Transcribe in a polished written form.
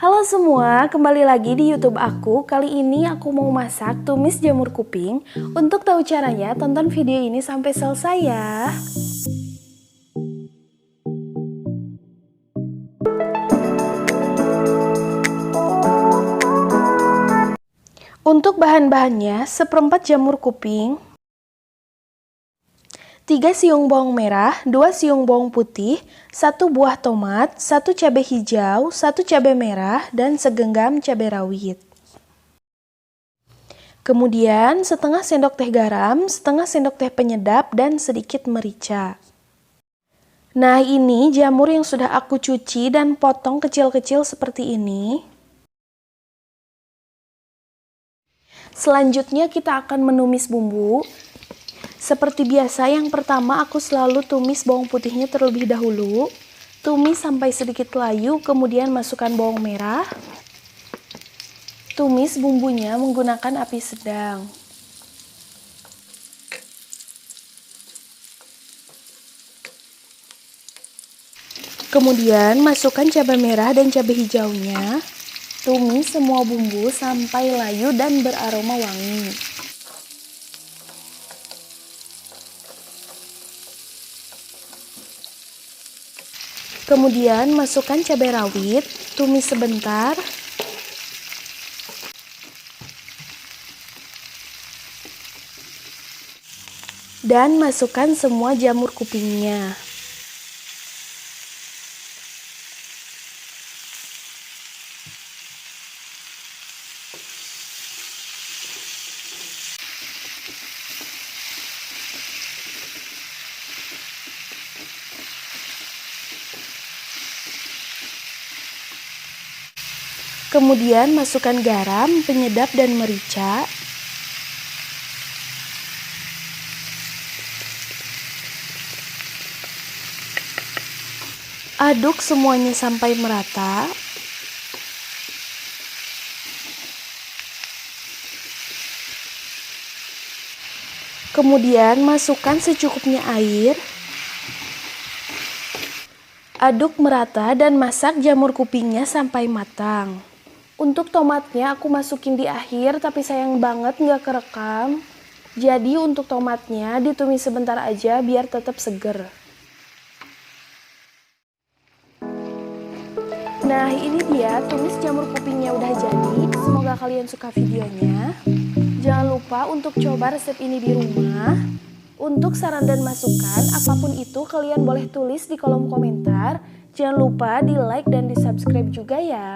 Halo semua, kembali lagi di YouTube aku. Kali ini aku mau masak tumis jamur kuping. Untuk tahu caranya, tonton video ini sampai selesai ya. Untuk bahan-bahannya, seperempat jamur kuping, 3 siung bawang merah, 2 siung bawang putih, 1 buah tomat, 1 cabai hijau, 1 cabai merah, dan segenggam cabai rawit. Kemudian setengah sendok teh garam, setengah sendok teh penyedap, dan sedikit merica. Nah, ini jamur yang sudah aku cuci dan potong kecil-kecil seperti ini. Selanjutnya kita akan menumis bumbu. Seperti biasa, yang pertama aku selalu tumis bawang putihnya terlebih dahulu. Tumis sampai sedikit layu, kemudian masukkan bawang merah. Tumis bumbunya menggunakan api sedang. Kemudian masukkan cabai merah dan cabai hijaunya. Tumis semua bumbu sampai layu dan beraroma wangi. Kemudian masukkan cabai rawit, tumis sebentar. Dan masukkan semua jamur kupingnya. Kemudian masukkan garam, penyedap, dan merica. Aduk semuanya sampai merata. Kemudian masukkan secukupnya air. Aduk merata dan masak jamur kupingnya sampai matang. Untuk tomatnya aku masukin di akhir, tapi sayang banget nggak kerekam. Jadi untuk tomatnya ditumis sebentar aja biar tetap seger. Nah, ini dia tumis jamur kupingnya udah jadi. Semoga kalian suka videonya. Jangan lupa untuk coba resep ini di rumah. Untuk saran dan masukan, apapun itu kalian boleh tulis di kolom komentar. Jangan lupa di like dan di subscribe juga ya.